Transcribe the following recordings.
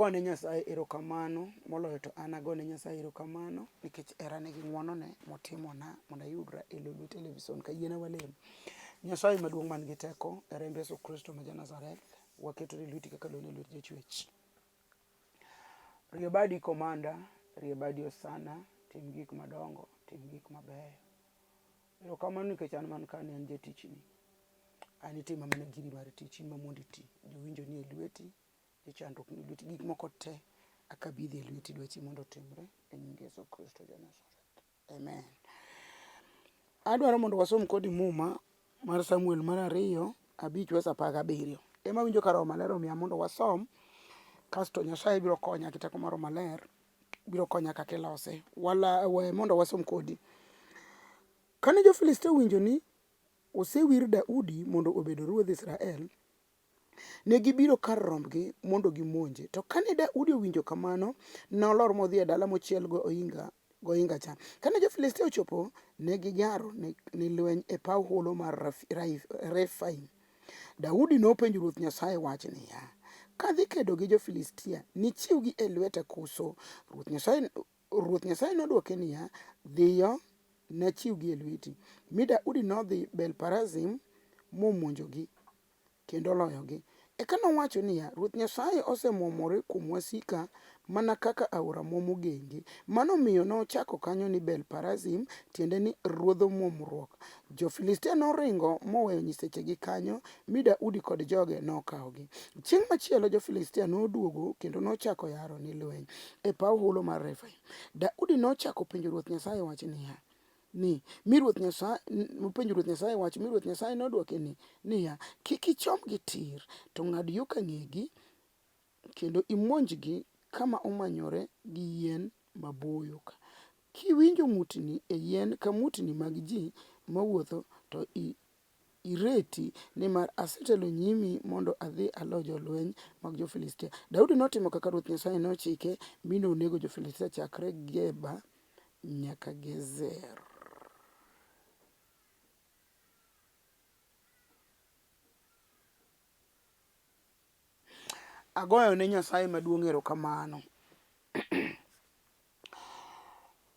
agone Nyasaye erokamano moloyo to an agone Nyasaye erokamano nikech erane gi ng'wonone motimona mondo ayudra e Lolwe television kayiena walem. Nyasaye maduong' man gi teko e remb Yesu Kristo ma Nazareth, waketo e lweti kaka lweny e lwet jachwech. Rie badi komanda, rie badi osana, tim gik madongo, tim gik mabeyo. Erokamano nikech an man ka en jatichni. An itimo mana giri mar tich, in mamondo iti. Jowinjo ni e lweti, jochandruok ni e lweti, gik moko te akabidhi e lweti dwachi mondo otimre e nying Yesu Kristo ja Nazareth. Amen. Adwaro mondo wasom kodi muma mar Samuel mar 2, 5:17. Ema winjo ka Roho Maler omiya mondo wasom, kasto Nyasaye biro konya gi teko mar Roho Maler, biro konya kaka ilose. We mondo wasom kodi. Kane jo-Filistia winjo ni osewir Daudi mondo obed ruodh Israel, ne gibiro kar rombgi mondo gimonje. To kane Daudi owinjo kamano, nolor modhi e dala mochiel go ohinga cha. Kane jo-Filistia ochopo, ne gijaro ni lweny e paw holo mar Refaim. Daudi nopenjo Ruoth Nyasaye wach niya, kadhi kedo gi jo-Filistia, nichiwgi e lweta koso? Ruoth Nyasaye nodwoke niya, dhiyo nachiwgi e lweti. Mi Daudi nodhi Belparazim momonjogi kendo loyogi. Eka nowacho niya, Ruoth Nyasaye osemwomore kuom wasika mana kaka Aora Mwomo Gwenge. Mano miyo nochako kanyo ni Belparazim, tiende ni ruodh muomruok. Jo-Filistia noringo moweyo nyisechegi kanyo, mi Daudi kod joge nokawogi. Chieng' machielo jo-Filistia noduogo kendo nochako yaro ni lweny e paw holo mar Refaim. Daudi nochako penjo Ruoth Nyasaye wach niya, mi Ruoth Nyasaye nodwoke niya, kik ichomgi tir, to ng'ad yo ka ng'egi kendo imonjgi kama omanyore gi yien maboyo ka. Kiwinjo mutni e yien ka mutni mag ji mawuotho, to ireti, nimar asetelo nyimi mondo adhi alo jolweny mag jo-Filistia. Daudi notimo kaka Ruoth Nyasaye nochike, mi nonego jo-Filistia chakre Geba nyaka Gezer. Agoyo ne Nyasaye maduong' erokamano.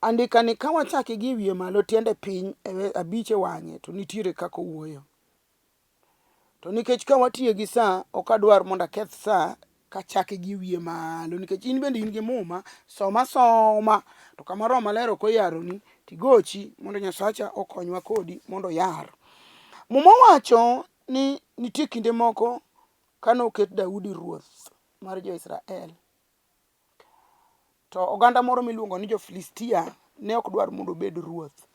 Andika ni ka wachaki gi wiye malo tiende piny abich e wang'e, to nitiere kaka owuoyo. To nikech ka watiyo gi sa, ok adwar mondo aketh sa kachaki gi wiye malo, nikech in bende in gi muma, soma. To kama Roho Maler ok oyaroni, tigochi mondo Nyasacha okonywa kodi mondo yar. Muma wacho ni nitie kinde moko kane oket Daudi ruoth mar jo-Israel, to oganda moro miluongo ni jo-Filistia ne ok dwar mondo obed ruoth.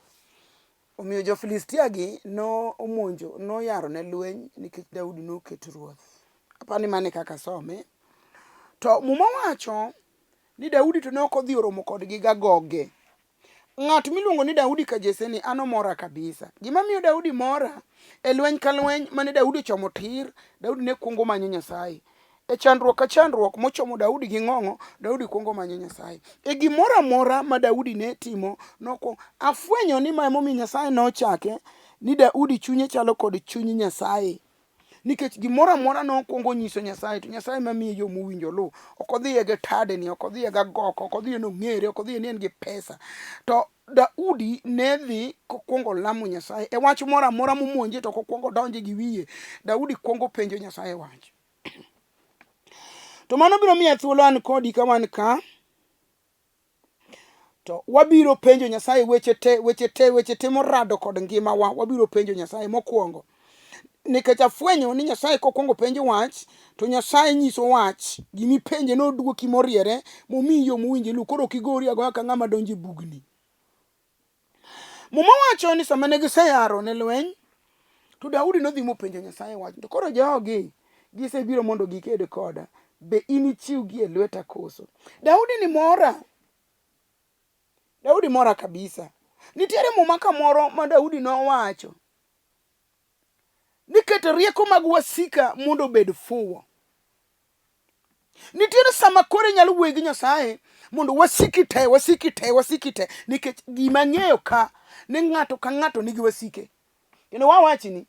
Omiyo jo-Filistia gi noyaro ne lweny nikech Daudi noket ruoth. Apani mane kaka some. To muma wacho ni Daudi to ne ok odhi oromo kodgi gagoge. Ng'at miluongo ni Daudi ka Jesse ni an omora kabisa. Gima miyo Daudi mora, e lweny ka lweny mane Daudi chomo tir, Daudi ne kuongo manyo Nyasaye. E chandruok ka chandruok mochomo Daudi gi ng'ong'o, Daudi kuongo manyo Nyasaye. E gimoro amora ma Daudi ne timo, afwenyo ni ma emomiyo Nyasaye nochake ni Daudi chunye chalo kod chuny Nyasaye. Nikech gimoro amora nokuongo nyiso Nyasaye, to Nyasaye mamiye yo mowinjo luw. Ok odhiye gi tadeni, ok odhiye gi agoko, ok odhiye nong'ere, ok odhiye ni en gi pesa. To Daudi ne dhi kokuongo lamo Nyasaye. E wach moro amora momonje to kokuongo donje gi wiye. Daudi kuongo penjo Nyasaye wach. To mano biro miya thuolo an kodi ka wan ka, to wabiro penjo Nyasaye weche te morado kod ngimawa. Wabiro penjo Nyasaye mokuongo. Nikech afwenyo ni Nyasaye kokuongo penjo wach, to Nyasaye nyiso wach, gimipenje noduoki moriere, momiyi yo mowinjo luw, koro kigori agoya ka ng'ama donjo e bugni. Muma wacho ni sama ne giseyaro ne lweny, to Daudi nodhi mopenjo Nyasaye wach, to koro jogi gisebiro mondo giked koda, be inichiwgi e lweta koso? Daudi mora kabisa. Nitiere muma kamoro ma Daudi nowacho, niketo rieko mag wasika mondo obed fuwo. Nitiere sama kore nyalo wuoyo gi Nyasaye mondo wasiki te, nikech gima ng'eyo ka ni ng'ato ka ng'ato nigi wasike. Kendo wawachni,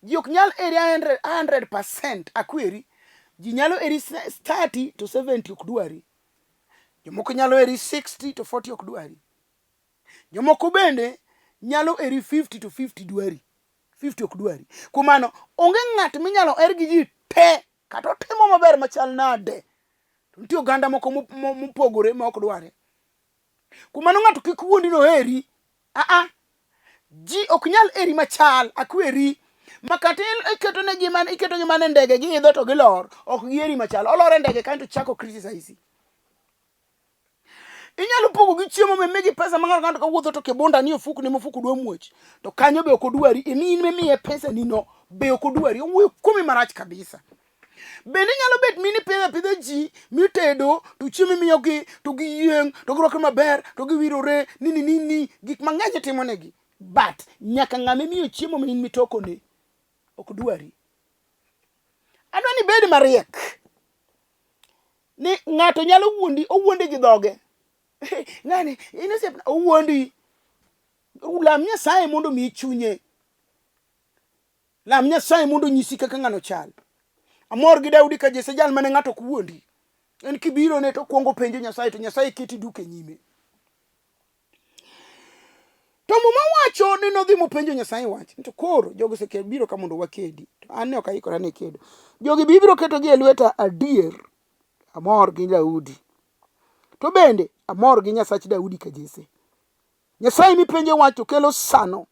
ji ok nyal eri 100% akweri, ji nyalo eri 30 to 70 ok dwari. Jomoko nyalo eri 60 to 40 ok dwari. Jomoko bende nyalo eri 50 to 50 dwari. 50 ok dwari. Kuom mano onge ng'at minyalo er gi ji te kata otimo maber machal nade. Nitie oganda moko mopogore ma ok dware. Kuom mano ng'ato kik wuondi no heri. Ji ok nyal eri machal akweri. Makata iketo ne gimane iketo gimane ndege giidho to gilor ok gieri machal. Olore ndege kanto chako criticize. Inyalo pogo gi chiemo memegi pesa ma ng'ato ka wuotho to kibunda ni ofuku ni mofuku dwa muoch. To kanyo be ok odwari. In memiye pesa ni no be ok odwari. Owuoyo kumi marach kabisa. Bende nyalo bet mini pidho ji mitedo to chiemo miyogi to giyieng to girwako maber to giwirore nini gik mang'eny timo negi. But nyaka ng'ame miyo chiemo ma in mitokone ok dwari. Adwa ni bed mariek. Ni ng'ato nyalo owuondi gi dhoge. Ng'ani inosep owuondi. Lam Nyasaye mondo mi chunye. Lam Nyasaye mondo nyisi kaka ng'ano chal. Amor gi Daudi ka Jesse jal mane ng'ato kuondi. En kibiro ne to kuongo penjo Nyasaye to Nyasaye keti duke nyime. To muma wacho ni nodhi mopenjo Nyasaye wach. To koro jogo sekebiro ka mondo wakedi. To an ne ok aikora ne kedo. Jogi bibiro keto gi e lweta adier. Amor gi Daudi. To bende amor gi Nyasach Daudi ka Jesse. Nyasaye mipenjo wach to kelo sano.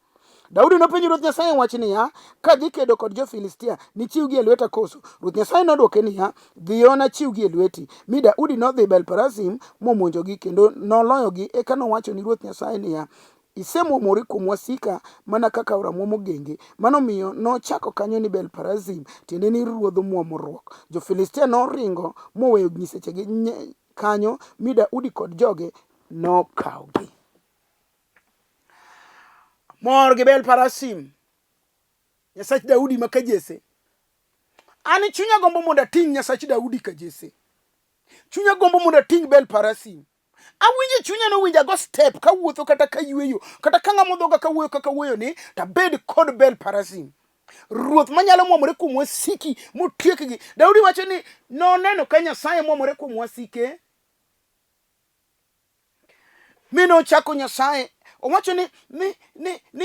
Daudi nopenjo Ruoth Nyasaye wach niya, ka dhi kedo kod jo-Filistia ni chiwgi e lweta koso. Ruoth Nyasaye nodwoke niya, dhiyo na chiwgi e lweti. Mi Daudi nodhi Belparasim momonjogi kendo noloyogi. Eka nowacho ni Ruoth Nyasaye niya, isemwomori kuom wasika mana kaka Aora Mwomo Gwenge. Mano miyo nochako kanyo ni Belparasim, tiende ni ruodh muomruok. Jo-Filistia noringo moweyo nyisechegi kanyo, mi Daudi kod joge nokawgi. Mor gi Belparasim. Nyasach Daudi ma ka Jesse. Ani chunya gombo mondo ating' Nyasach Daudi ka Jesse. Chunya gombo mondo ating' Belparasim. Awinje chunya no winja go step ka wuotho kata ka yweyo kata ka ng'amo dhoga ka wuoyo kaka wuoyo ni tabed kod Belparasim. Ruoth manyalo mwomore kuom wasiki motiekgi. Daudi wacho ni noneno ka Nyasaye mwomore kuom wasike. Mino chako Nyasaye owacho ni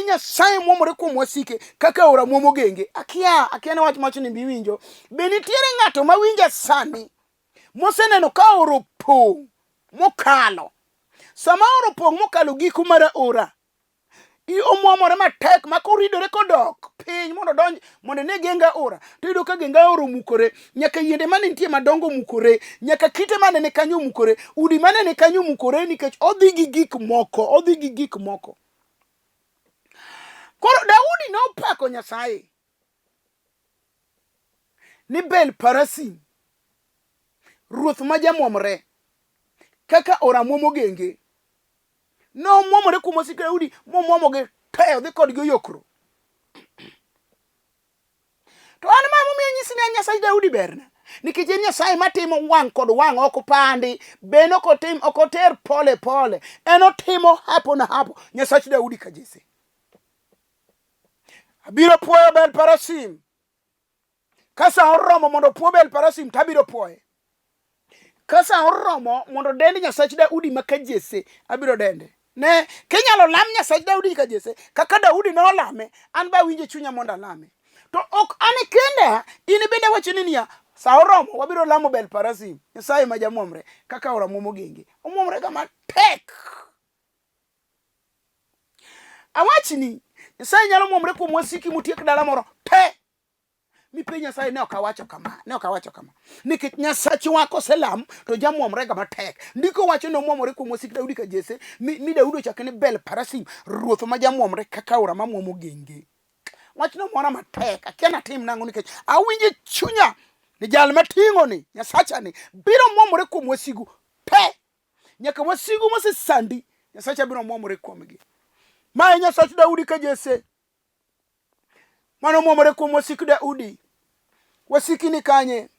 Nyasaye mwomore kuom wasike kaka Aora Mwomo Gwenge. Akia ne wach macho ni biwinjo. Be nitiere ng'ato ma winja sani moseneno ka oro pong' mokalo. Sama oro pong' mokalo giko mar aora. Omwomore matek ma koridore kodok piny mondo donj mondo ne genga aora. To yudo ka genga aora mukore. Nyaka yiende mane nitie madongo mukore. Nyaka kite mane ne kanyo mukore. Udi mane ne kanyo mukore nikech odhi gi gik moko. Koro Daudi nopako Nyasaye ni Belparasim, ruoth ma jamwomore kaka Aora Mwomo Gwenge. No mwomore kuom wasik Daudi momwomogi teyo dhi kodgi oyokro. To an ma momiyo nyisi ni Nyasaye Daudi berna. Nikech en Nyasaye matimo wang' kod wang' ok pandi. Ben ok oter pole. En otimo hapo na hapo. Nyasach Daudi ka Jesse. Abiro puoyo Belparasim. Kasa oromo mondo puo Belparasim tabiro puoye. Kasa oromo mondo dend Nyasach Daudi ma ka Jesse abiro dende. Ne kenyalo lam Nyasach Daudi ka Jesse kaka Daudi no lame an ba winje chunya mondo alame. To ok ane kenda in bende wacho ni niya sa oromo wabiro lamo Belparasim. Nyasaye ma jamwomre kaka Aora Mwomo Gwenge. Omwomre ga matek. Awachni Nyasaye nyalo mwomre kuom wasiki motiek dala moro te. Mipe Nyasaye ne ok awacho kama. Nikech Nyasachwa koselam to jamwomre ga matek. Ndiko wacho no mwomore kuom wasik Daudi ka Jesse. Mi Daudi ochake ni Belparasim, ruoth ma jamwomre kaka Aora Mwomo Gwenge. Wachno mora matek. Akia na tim nango nikech awinje chunya ni jal mating'o ni Nyasacha ni biro mwomore kuom wasigu te. Nyaka wasigu mosesandi Nyasacha biro mwomore kuomgi. Ma Nyasach Daudi ka Jesse. Mano mwomore kuom wasik Daudi. Wasiki ni kanye.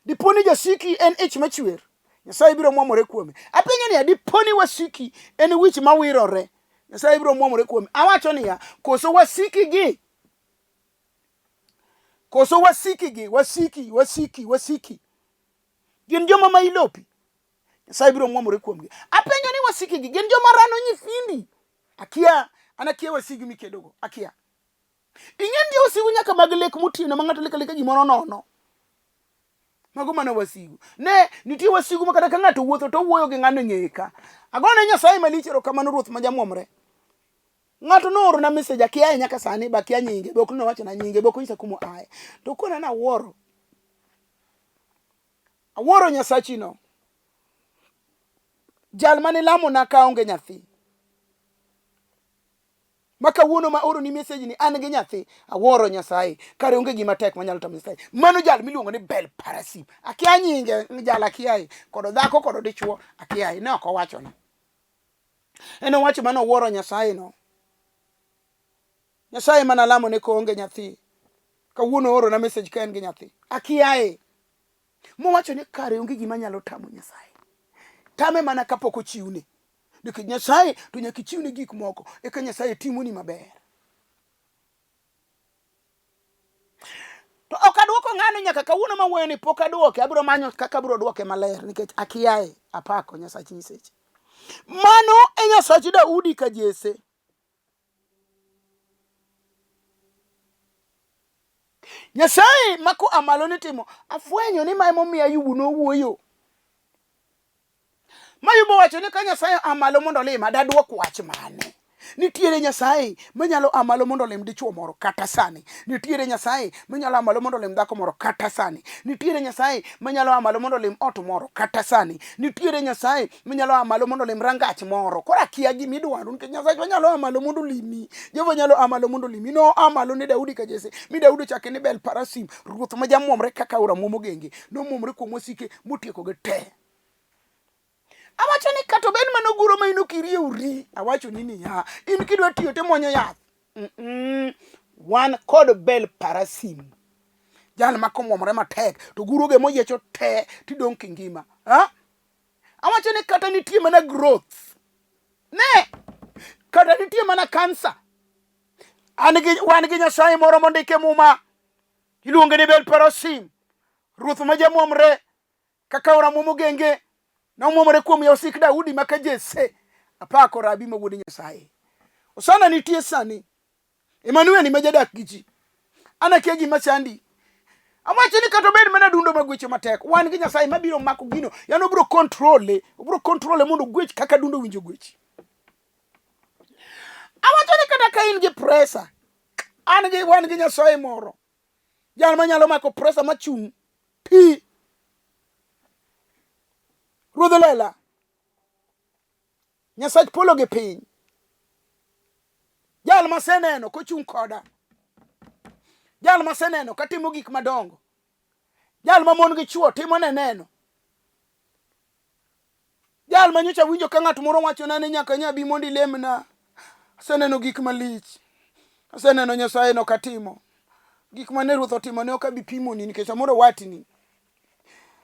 Diponi jasiki en ich machwer. Nyasaye biro mwomore kuome. Apenjo ni diponi wasiki en wich mawirore. Nyasaye biro mwomore kuome. Awacho niya koso wasiki gi Koso wasiki. Gin joma ma ilopi. Nyasaye biro mwomore kuomgi. Apenjo ni wasiki gi gin joma rano nyithindi. Akia, anakia wasigi mikedogo. Akia. Ingen dia wasigu nyaka mag lek mutino mangato leka gimoro nono. Mago mana wasigu. Ne, nitie wasigu makata ka ng'ato wuotho to wuoyo gi ng'ano ng'eka. Agone Nyasaye malichero kamano ruoth ma jamwomre. Ng'ato nooro na message akia nyaka sani ba kia nyinge, bok no wacho na nyinge, bok nyisa kumo aye. To kona na wuoro. Awuoro Nyasachi no. Jal mane lamo na ka onge nyathi. Maka wuono ma oro ni message ni an gi nyathi. Awuoro Nyasaye. Kare onge gima tek manyalo tamo Nyasaye. Mano jal miluongo ni bel parasim. Akia nyinge jal akia kodo dhako kodo dichuo akia ne ok owacho no. Eno wacho mano wuoro Nyasaye no. Nyasaye mana lamo ne ko onge nyathi. Ka wuono oro na message ka en gi nyathi. Akia mo wacho ni kare onge gima nyalo tamo Nyasaye. Tame mana kapok ochiwne. Nikech Nyasaye to nyaka chiwne gik moko eka Nyasaye timoni maber. To ok aduoko ng'ano nyaka kawuono ma wuoyo ni pok aduoke, abiro manyo kaka abiro duoke maler nikech akiaye apako Nyasachi nyiseche. Mano e Nyasachi Daudi ka Jesse. Nyasaye mako amalo ni timo afwenyo ni ma emomiyo Ayubu no wuoyo. Mayubo wacho ni ka Nyasaye amalo mondo lima daduok wach mane. Nitiere Nyasaye manyalo amalo mondo lim dichuo moro kata sani. Nitiere Nyasaye manyalo amalo mondo lim dhako moro kata sani. Nitiere Nyasaye manyalo amalo mondo lim ot moro kata sani. Nitiere Nyasaye manyalo amalo mondo lim rangach moro. Kora kia gima idwaro nikech Nyasaye manyalo amalo mondo limi. Jehova nyalo amalo mondo limi. No amalo ni Daudi ka Jesse. Mi Daudi chake ni bel parasim. Ruoth ma jamwomre Kaka Aora Mwomo Gwenge. No mwomre kuom wasike motieko gi te. Awacho ni kato ben manoguro ma ino kirie uri. Awacho ni niya. In kidwa tiyo te mwonyo yath. Wan kod bel parasim. Jal makomwomre matek. To guroge moyiecho te. Tidong' kingima. Awacho ni kata nitie mana growth. Ne. Kata nitie mana cancer. Wan gi Nyasaye moro mondike muma. Iluonge ni bel parasim. Ruoth ma jamwomre Kaka Aora Mwomo Gwenge. Na mwomore kuom yosik Daudi maka Jesse. Apako rabi ma wuod Nyasaye. Osana nitie sani. Emmanuel ni majadak gi ji. Anakia gima chandi. Awacho ni kato bed mana dundo magwecho matek. Wan gi Nyasaye mabiro mako gino. Yano obiro kontrole mondo gwech kaka dundo winjo gwechi. Awacho ni kata ka in gi pressure. Wan gi Nyasaye moro. Jal manyalo mako pressure machung' pi. Ruodh lela. Nyasach polo gi piny. Jal maseneno kochung' koda. Jal maseneno katimo gik madongo. Jal ma mon gi chuo timo neno. Jal manyocha winjo ka ng'at moro wacho na ni nyaka nyabi mondi lemna. Aseneno gik malich. Aseneno Nyasaye no katimo. Gik mane Ruoth otimo ne ok abi pimoni nikech amoro watni.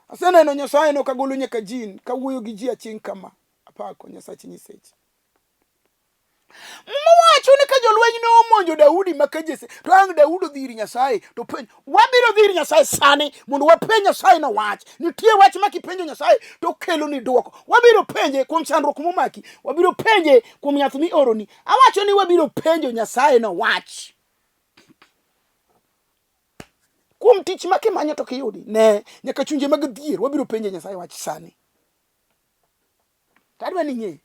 Aseneno Nyasaye no kagolo nyaka jin kawuoyo gi ji aching' kama. Apako Nyasachi nyiseche. Mwacho ni ka jolweny ne omonjo Daudi maka Jesse. To ang' Daudi odhi ir Nyasaye to penj. Wabiro dhi ir Nyasaye sani mondo wapenj Nyasaye no wach. Nitie wach ma kipenjo Nyasaye to kelo ni duoko. Wabiro penje kuom chandruok momaki. Wabiro penje kuom yath mi oroni. Awacho ni wabiro penjo Nyasaye no wach. Kuom tich ma kimanyo to kiyudi. Ne nyaka chunje mag dhier wabiro penje Nyasaye wach sani. Tadwa ni ng'e.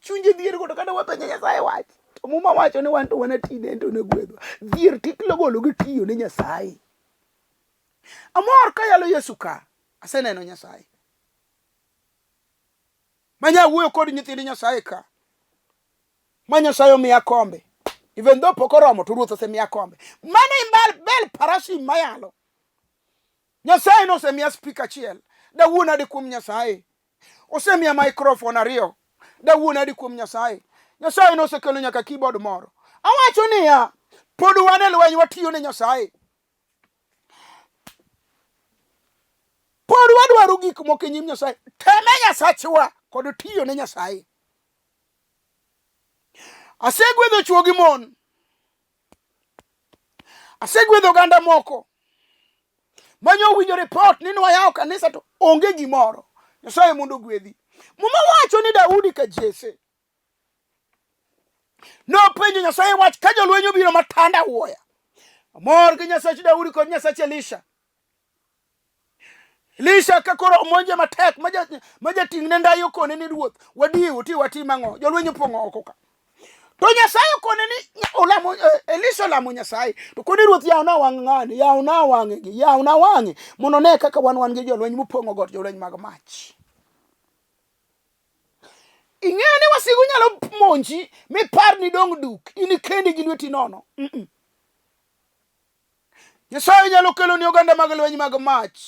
Chunje dhier go to kada wapenje Nyasaye wach. To muma wacho ni wan to wanatine to ne gwedwa. Dhier tiklo golo gi tiyo ne Nyasaye. Amor ka yalo Yesu ka. Aseneno Nyasaye. Manya wuoyo kod nyithindi Nyasaye ka. Ma Nyasaye omiya kombe. Even though pok oromo to Ruoth osemiya kombe. Mano imbal bel parasim mayalo. Nyasaye no osemiya speaker achiel. Dawuona di kuom Nyasaye. Osemiya microphone ariyo. Dawuona di kuom Nyasaye. Nyasaye no osekelo nyaka keyboard moro. Awacho niya, pod wan e lweny watiyo ne Nyasaye. Pod wadwaro gik moko e nyim Nyasaye. Teme Nyasachwa kod tiyo ne Nyasaye. Asegwedho chuo gi mon. Asegwedho oganda moko manyo winjo report ni nwayao kanisa to onge gimoro. Nyasaye mondo gwedhi. Muma wacho ni Daudi ka Jesse. No penjo Nyasaye wach ka jolweny obiro matanda wuoya. Amor gi Nyasaye Daudi kod Nyasaye Elisha. Elisha ka koro omonje matek maja ting'ne ndayo kone ni ruoth. Wadiu ti wati mang'o. Jolweny opong'o oko ka. To Nyasaye kone ni olamo Elisha lamo Nyasaye. To kone ruoth yawna wang' ng'ani, yawna wang'e gi, yawna wang'e. Mondo ne kaka wan gi jolweny mopong'o got jolweny mag mach. Ing'eyo ni wasigu nyalo monji mi par ni dong duk. Ini kendi gi lweti nono. Nyasaye nyalo kelo ni oganda mag lweny mag mach.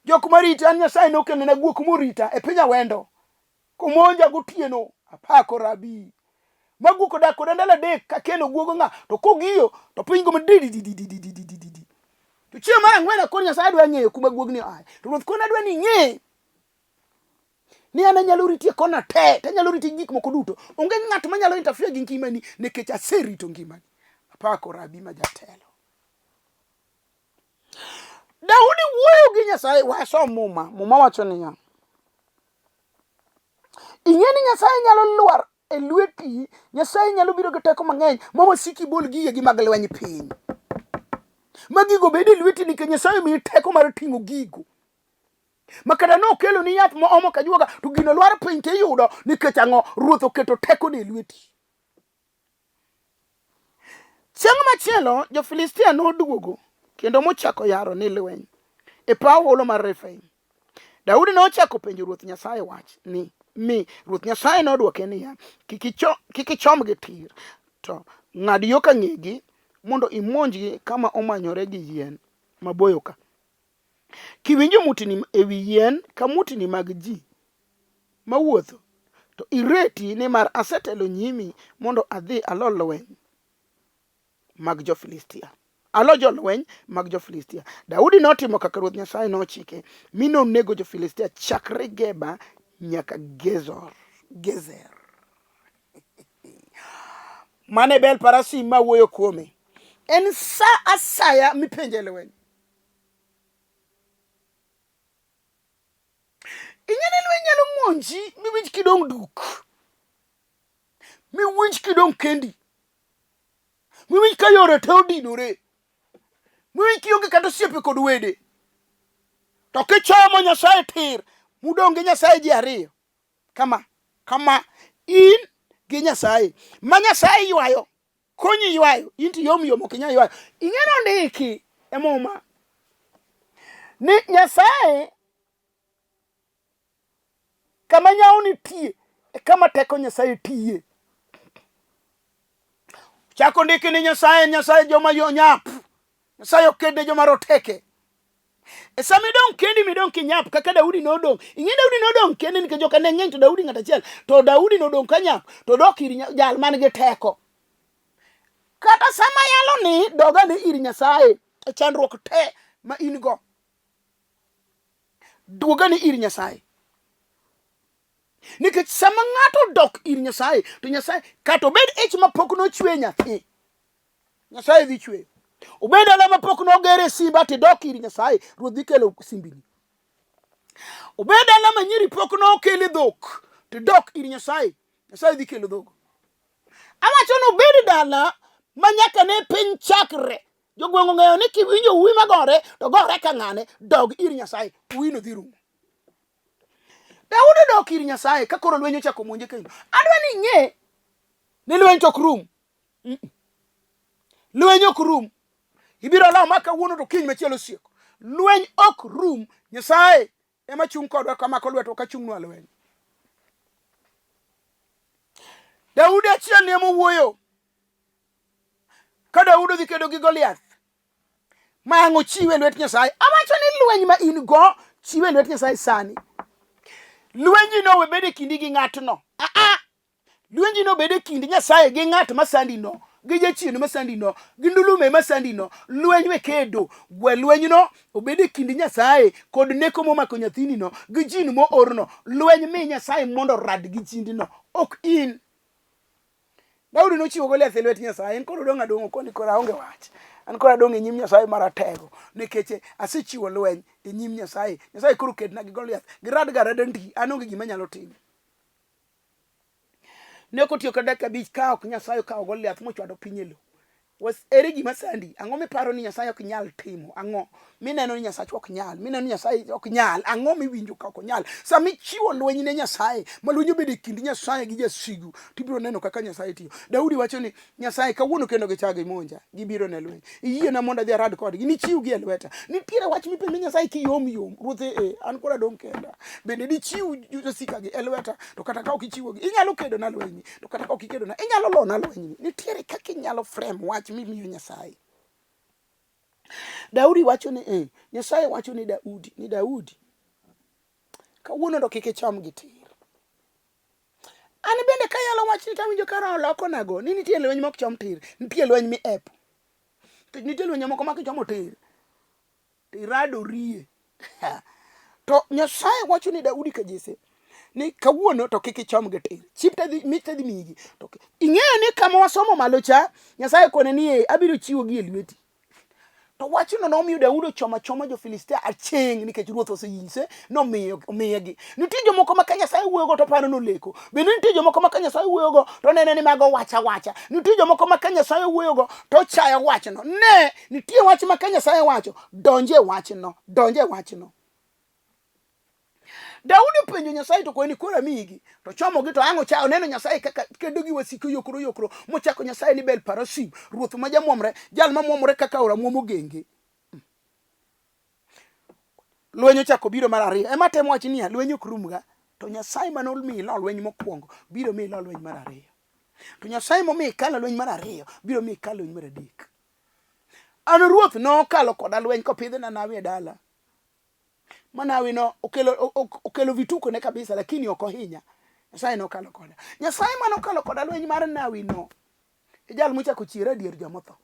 Jok marita an Nyasaye nokelo na guok morita e piny awendo. Kumonja gotieno apako rabi. Maguok dak kod ndalo adek ka keno guogo nga to kogiyo to piny go didi. To chieng' mar ang'wen akon Nyasaye dwa ng'eyo kuma guogni ae. To ruoth kona dwa ni ng'e. Ni ana nyalo riti kona te nyalo riti gik moko duto. Onge ng'at ma nyalo interfere gi ngimani nikech aserito ngimani. Apako rabi ma jatelo. Daudi wuoyo gi Nyasaye waso muma wacho niya. Ing'e ni Nyasaye nyalo lwar e lweti, Nyasaye nyalo biro gi teko mang'eny momo siki bol gige gi mag lweny piny. Magigo bede lweti nikech Nyasaye miyi teko mar ting'o gigo. Makata no kelo ni yath mo omo kajuoga to gino lwar piny te yudo nikech ang'o ruoth oketo teko ne lweti. Chieng' machielo jo-Filistia noduogo kendo mochako yaro ni lweny e paw holo mar Refaim. Daudi nochako penjo ruoth Nyasaye wach ni ruoth Nyasaye nodwoke niya, kik ichom gi tir to ng'ad yo ka ng'egi mondo imonjgi kama omanyore gi yien maboyo ka. Kiwinjo mutni ewi yien ka mutni mag ji mawuotho to ireti ni mar asetelo nyimi mondo adhi alo lweny mag jo-Filistia. Alo jolweny mag jo-Filistia. Daudi notimo kaka ruoth Nyasaye nochike mi nonego jo-Filistia chakre Geba nyaka Gezer. Mane bel parasim ma wuoyo kuome. En sa asaya mipenje lweny. Inyane lweny nyalo monji miwinj kidong duk. Miwinj kidong kendi. Miwinj ka yore te odinore. Miwinj kionge kata osiepe kod wede. To kichomo Nyasaye tir, mudong gi Nyasaye ji ariyo. Kama in gi Nyasaye. Ma Nyasaye ywayo. Konyi ywayo. Inti yom ok inya ywayo. Ing'eno ndiki e muma. Ni Nyasaye kama nyaoni tie, kama teko Nyasaye tie. Chako ndiki ni Nyasaye joma yonyap. Nyasaye okede joma roteke. E sama idong kendi midong kinyap kaka Daudi nodong. Ing'e Daudi nodong kendi nikech joka ne ng'eny to Daudi ng'at achiel. To Daudi nodong kanyap to dok ir jal man gi teko. Kata sama yalo ni doga ne ir Nyasaye e chandruok te ma in go. Duoga ne ir Nyasaye. Nikech sama ng'ato dok ir Nyasaye to Nyasaye kato bed ich mapok nochwe nyathi. Nyasaye dhi chwe. Obed ala mapok nogere simba ti dok ir Nyasaye ruoth dhi kelo simbini. Obed ala manyiri pok nokele dhok ti dok ir Nyasaye dhi kelo dhok. Awacho no bed dala manyaka ne piny chakre. Jogweng'o ng'eyo ni kiwinjo uwi magore to gore ka ng'ane dog ir Nyasaye uwi no dhi rumo. Daudi dok ir Nyasaye ka koro lweny ochako monje kendo. Adwa ni ng'e ni lweny tok rum. Lweny ok rum. Ibiro law maka wuono to kiny machielo sieko. Lweny ok rum. Nyasaye ema chung' kodwa kama kolweto ka chung' nwa lweny. Daudi achiel ne mowuoyo. Ka Daudi dhi kedo gi Goliath. Mango chiwe lwet Nyasaye. Awacho ni lweny ma in go chiwe lwet Nyasaye sani. Lwenji no we bede kindi gi ng'atno. Lwenji no bede kindi Nyasaye gi ng'at masandi no. Gi jachien masandi no. Gi ndulume masandi no. Lweny we kedo. Gwe lweny no obede kindi Nyasaye kod neko momako nyathini no. Gi jin mo orno. Lweny mi Nyasaye mondo rad gi chindi no. Ok in. Daudi nochiwo Goliath e lwet Nyasaye. En koro dong' adong' koni koro aonge wach. An koro adong' e nyim Nyasaye maratego nikech asechiwo lweny e nyim Nyasaye. Nyasaye koro kedna gi Goliath. Girad garada ndi an onge gima nyalo timo. Ne kotiyo ka dakika 5 ka ok Nyasaye okawo Goliath mochwado piny e lo. Ere gima sandi? Ang'o miparo ni Nyasaye ok nyal timo? Ang'o mineno ni Nyasaye ok nyal? Mineno ni Nyasaye ok nyal? Ang'o miwinjo ka ok nyal? Sami chiwo lweny ne Nyasaye, ma lwenyo bedo e kind Nyasaye gi jasigu, tibiro neno kaka Nyasaye tiyo. Daudi wacho ni Nyasaye kawuono kendo gichag gimonja, gibiro ne lweny. Iyiena mondo adhi arad kodgi, nichiwgi e lweta. Nitiere wach mipende Nyasaye kiyom yom, ruodhe an kora dong' kenda. Bende dichiw josikagi e lweta, to kata ka ok ichiwogi, inyalo kedo na lweny, to kata ka ok ikedo na, inyalo lona lweny. Nitiere kaka inyalo frame wach mimiyo Nyasaye. Daudi wacho ni Nyasaye wacho ni Daudi kawuono to kik icham gi tir. An bende kayalo wach ni tawinjo kara oloko nago ni nitie lweny mok chom tir, nitie lweny mi ep. Nitie lweny moko ma kichomo tir tirado rie. To Nyasaye wacho ni Daudi kajese ni kawuono to kik ichom gi tir. Chipta dhi mita dhi migi. To ing'eyo ni kama wasomo malo cha Nyasaye kone ni abiro chiwo gi e lweti. To wachno nomiyo Daudi ochoma choma jo-Filistia acheng' nikech ruoth oseyise nomiyegi. Nitie jomoko ma ka Nyasaye wuoyogo to paro noleko. Bende nitie jomoko ma ka Nyasaye wuoyogo to nene ni mago wacha. Nitie jomoko ma ka Nyasaye wuoyogo to chayo wachno. Ne, nitie wach ma ka Nyasaye wacho, donje wachno. Daudi penjo Nyasaye to kweni kora migi to chomo gi to ang'o cha oneno Nyasaye kaka kedo gi wasiko yokro mochako Nyasaye ni bel parasim ruoth ma jamwomre jal ma mwomore kaka Aora Mwomo Gwenge. Lweny ochako biro mar ariyo. Ema temo wacho ni lweny ok rumga, to Nyasaye manomiyi lo lweny mokwongo biro miyi lo lweny mar ariyo. To Nyasaye momiyi kalo lweny mar ariyo biro miyi kalo lweny mar adek. An ruoth nokalo koda lweny kopidhna nawi e dala. Manawi no okelo vituko ne kabisa, lakini ok ohinya. Nyasaye nokalo koda. Nyasaye manokalo koda lweny mar nawi no e jal mochako chiera dier jomotho.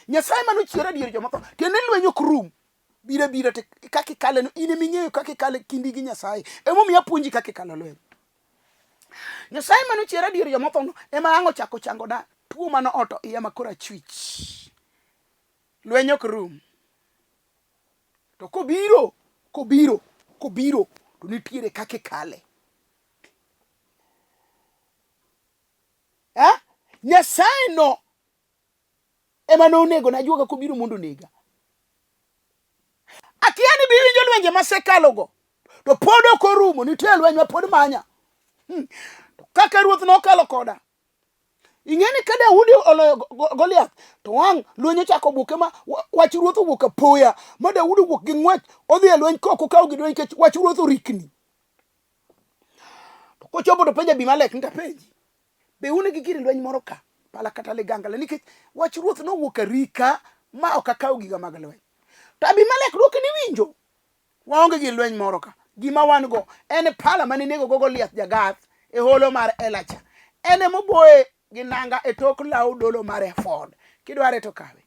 Nyasaye manochiera dier jomotho tiende lweny ok rum. Bira te kaka ikale no in ming'eyo kaka ikale kindi gi Nyasaye. Emomiyo apuonji kaka ikalo lweny. Nyasaye manochiera dier jomotho no ema ang'o chako chango da tuo mano oto iya makora chwich. Lweny ok rum. To kobiro to nitiere kaka ikale. Nyasaye no ema nonego na juoga kobiro mondo nega. Akia ni biwinjo lwenje masekalogo to pod ok orumo, nitie lweny ma pod manya. To kaka ruoth nokalo koda. Ing'eni ka Daudi oloyo Goliath to wang' lweny ochako buke ma wach ruoth owuok apoya ma Daudi wuok gi ng'wech odhi e lweny kok okaw gi lweny kech wach ruoth orikni. To kochopo to penja Abimelek nta penji. Be une gi gir lweny moro ka pala kata ligangla nikech wach ruoth nowuok arika ma ok akaw giga mag lweny. To Abimelek dwoke ni winjo. Waonge gi lweny moro ka. Gima wan go en pala mane nego go Goliath jagath e holo mar Elacha. Ene moboye gi nanga e tok law dolo mar Efod. Kidware to kawe.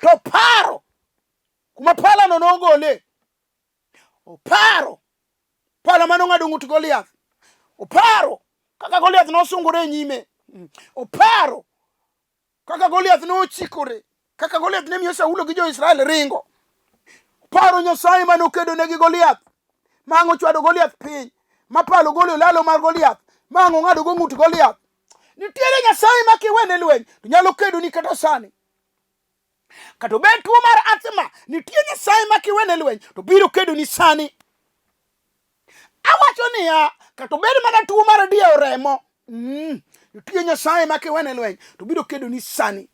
To paro kuma pala no nogole. Oparo pala mano ng'ado ng'ut Goliath. Oparo kaka Goliath nosungore nyime. Oparo kaka Goliath nochikore. Kaka Goliath ne miyo Saulo gi jo-Israel ringo. Paro Nyasaye manokedo ne gi Goliath. Mango chwado Goliath piny. Mapalo golo lalo mar Goliath. Mango ng'ado go ng'ut Goliath. Nitiere Nyasaye ma kiwene lweny to nyalo kedo ni kata sani. Kato bed tuo mar asthma, nitie Nyasaye ma kiwene lweny to biro kedo ni sani. Awacho niya, kato bed mana tuo mar dieo remo. Nitie Nyasaye ma kiwene lweny to biro kedo ni sani.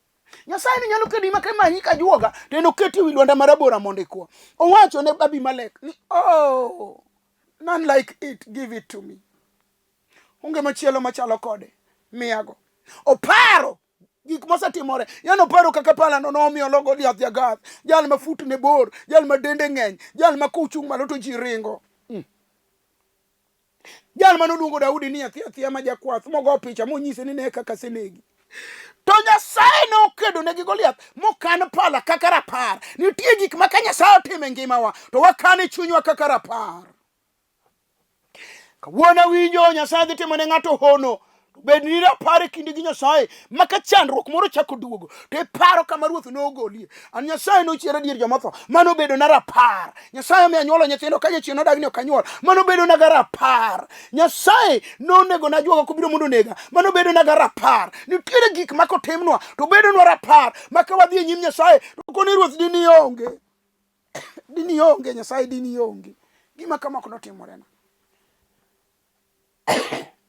Nyasaye ni nyalo kedo maka manyi ka juoga to noketi wi lwanda marabora mondo ikuo. Owacho ne Abimelek ni none like it, give it to me. Onge machielo machalo kode. Miyago. Oparo gik mosetimore. Yano paro kaka pala no nomiyo lo Goliath jagath. Jal ma fut ne bor, jal ma dende ng'eny, jal ma kuchung' malo to ji ringo. Jal ma noluongo Daudi ni athia ma jakwath mogo picha monyise ni ne kaka senegi. To Nyasaye nokedo ne gi Goliath mokan pala kaka rapar. Nitie gik ma ka Nyasaye otimo e ngimawa to wakane chunywa kaka rapar. Kawuono winjo Nyasaye dhi timo ne ng'ato hono bed ni rapar kinde gi Nyasaye maka chandruok moro chako duogo to iparo kama ruoth nogolie. An Nyasaye nochiera dier joma tho mano bedo na rapar. Nyasaye mi anyuolo nyithindo ka jachien odagni ok anyuol mano bedo na rapar. Nyasaye nonego na juoga kobiro mondo nega mano bedo na rapar. Nitiere gik mako timnwa to bedo nwa rapar maka wadhi e nyim Nyasaye to koni ruoth dini onge Nyasaye dini onge gima kama ok notimore na.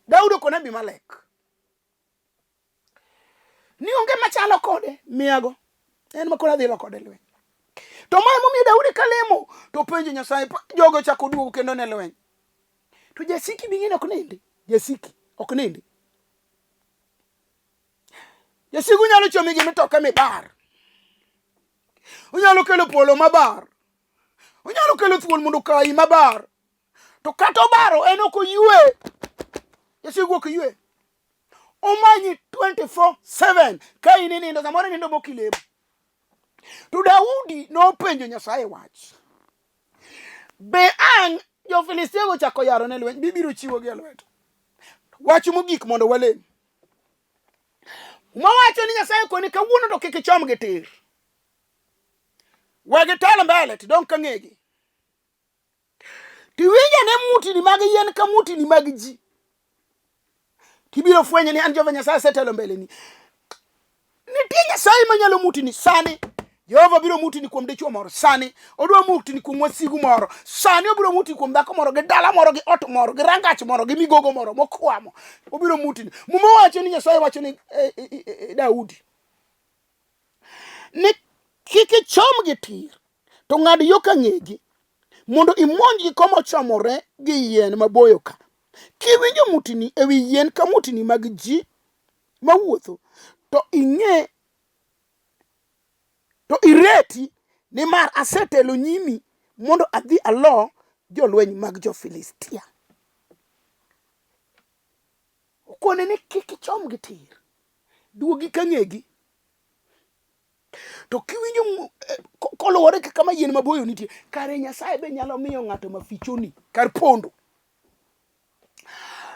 Daudi kone Abimelek ni onge machalo kode miago en makona dhilo kode lweny. To mae momiyo Daudi kalemo to penjo Nyasaye jogo chako duogo kendo ne lweny. To jasiki bingine ok nindi. Jasiki ok nindi. Jasiki unyalo chomi gi mitoka mibar. Unyalo kelo polo mabar. Unyalo kelo thuol mondo kai mabar. To kata obaro en ok oyue. Jasiki ok oyue. Omanyi 24/7 ka ini nindo samoro nindo mokilemo. To Daudi nopenjo Nyasaye wach. Be an jo-Filistia go chako yaro ne lweny bibiro chiwo gi lwet. Wach mogik mondo walem. Mawacho ni Nyasaye koni kawuono to kik ichom gi tir. Wegi telo mbele ti dong ka ngegi. Ti winja ne muti ni mag yien ka muti ni mag ji. Tibiro fwenye ni an Jehova Nyasaye setelo mbele ni. Nitie Nyasaye manyalo muti ni sani. Jehova biro muti ni kuom dichuo moro sani. Odwa muti ni kuom wasigu moro sani. Obiro muti kuom dhako moro gi dala moro gi ot moro gi rangach moro gi migogo moro mokwamo. Obiro muti ni. Muma wacho ni Nyasaye wacho ni Daudi ni kik ichom gi tir to ng'ad yo ka ng'egi mondo imonj komo chamore gi yien maboyo ka. Kiwinjo mutini ewi yien ka mutini mag ji mawuotho to ing'e to ireti ni mar asetelo nyimi mondo adhi alo jolweny mag jo-Filistia. Okone ni kik ichom gi tir. Duogi ka ng'egi. To kiwinjo koluwore kama yien maboyo nitie kare Nyasaye be nyalo miyo ng'ato mafichoni kar pondo.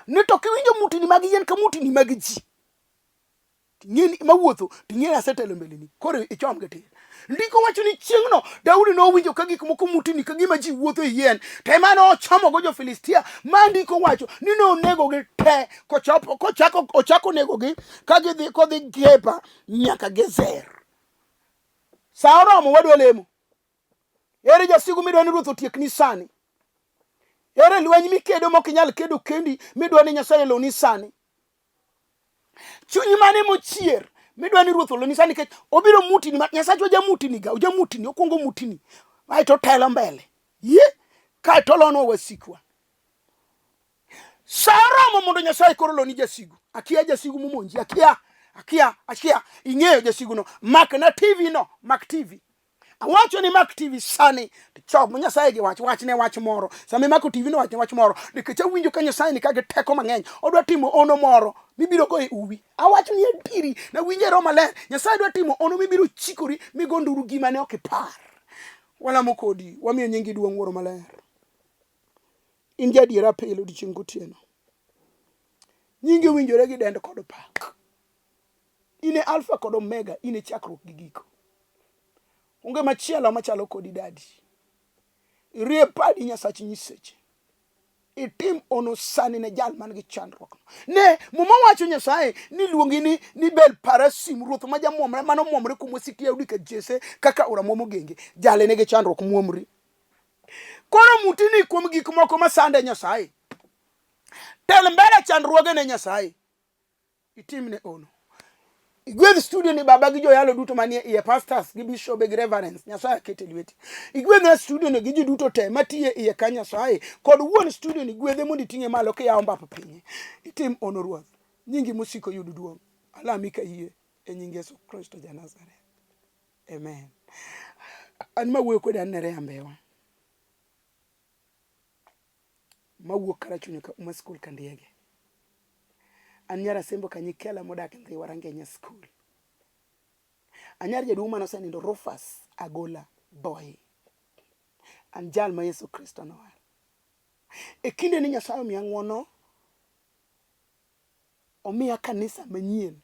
Ni to kiwinjo mutini mag yien ka mutini mag ji ng'eni mawuotho ting'eni asetelo mbeleni koro ichom gi tir. Ndiko wacho ni chieng'no Daudi nowinjo ka gik moko mutini ka gima ji wuotho e yien to ema nochomo go jo-Filistia. Ma ndiko wacho ni nonego gi te kochako nego gi ka gidhi kodhi Geba nyaka Gezer. Sa oromo wadwa lemo. Ere jasigu midwa ni ruoth otiek ni sani. Ere lweny mikedo mok inyal kedo kendi midwa ni Nyasaye lo ni sani. Chunyi mane mochier midwa ni ruoth lo ni sani kech obiro mutini Nyasaye oja mutini ga oja mutini okongo mutini. Ai to telo mbele. Ka to lono wasikwa. Sa oromo mondo Nyasaye koro lo ni jasigu. Akia jasigu mumonji akia ing'eyo jasigu no mak na TV no mak TV. Awacho ni mak TV sani chok Nyasaye gi wach ne wach moro. Sami mako TV no wach moro nikech awinjo ka Nyasaye ni kage teko mang'eny odwa timo ono moro mibiro go e uwi. Awacho ni adiri na winje ro maler Nyasaye dwa timo ono mibiro chikori migonduru gima ne ok ipar. Wala mokodi wamiyo nyingi duong' wuoro maler. In jadiera pelo dichieng' gotieno. Nyingi winjore gi dend kod pak. Ine alfa kod omega, ine chakruok gi giko. Unge machielo machalo kodi dadi. Irie padi Nyasachi nyiseche. Itim ono sani ne jal man gi chandruok. Ne muma wacho Nyasaye ni luongi ni bel parasim ruoth ma jamwomre mano mwomre kuom wasiki Daudi ka Jesse Kaka Aora Mwomo Gwenge jale ne gi chandruok mwomri. Koro mutini kuom gik moko masande Nyasaye. Tel mbele chandruoge ne Nyasaye. Itimne ono. Igwedh studio ni baba gi joyalo duto manie iye pastors gi bishop gi reverends Nyasaye kete lweti. Igwedh na studio ni gi ji duto te matie iye ka Nyasaye kod wuon studio ni gwedhe mondo iting'e malo ka yawo mbapa pinye. Itim ono ruoth. Nyingi musiko yudu duong'. Alami ka yie e nying Yesu Kristo ja Nazareth. Amen. An mawuoyo kod an Nereah Mbewa. Mawuok karachuonyo ka uma skul kandiege. Anyara sembo kanyikela modak ndhi warangenya school. Anyar jaduong' mano senindo Rufus Agola boy. Anjal ma Yesu Kristo noar. E kinde ni Nyasaye miya ng'wono omiya kanisa manyien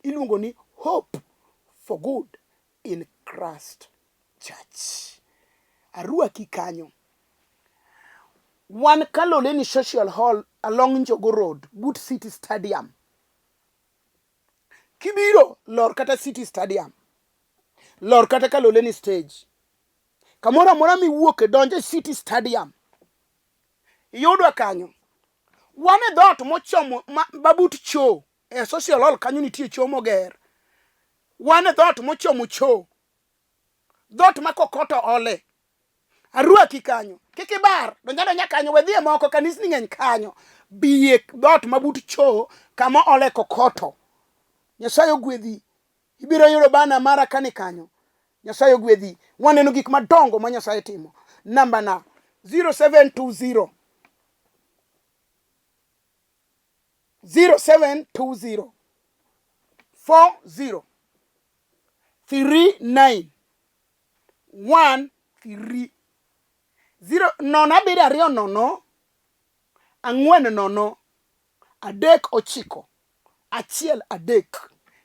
iluongo ni Hope for Good in Christ Church. Arwaki kanyo. Wan Kaloleni Social Hall along Njogo Road, but City Stadium. Kibiro lor kata City Stadium. Lor kata Kaloleni Stage. Kamora mora miwuok donje City Stadium. Yodwa kanyo. Wane dot mochomo babut cho. Social Hall kanyo nitie cho moger. Wane dot mochomo cho. Dot makokoto ole. Arwaki kanyo. Kikibar. Donja kanyo wedhie moko kanisni ng'eny kanyo. Biye dot mabut cho kama ole kokoto. Nyasaye ogwedhi. Ibiro yudo bana mara kani kanyo. Nyasaye ogwedhi. Waneno gik madongo ma Nyasaye timo. Namba na 0720 0720 40 3913 nono abiri ariyo nono ang'wen nono adek ochiko achiel adek.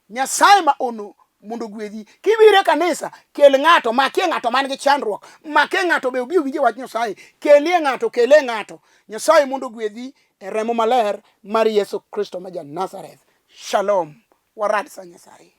Nyasaye ma ono mondo gwedhi. Kibire kanisa kel ng'ato, makie ng'ato man gi chandruok, makie ng'ato be obi winje wach Nyasaye, kelie ng'ato, kele ng'ato. Nyasaye mondo gwedhi e remo maler mar Yesu Kristo ma ja Nazareth. Shalom. Warad sa Nyasaye.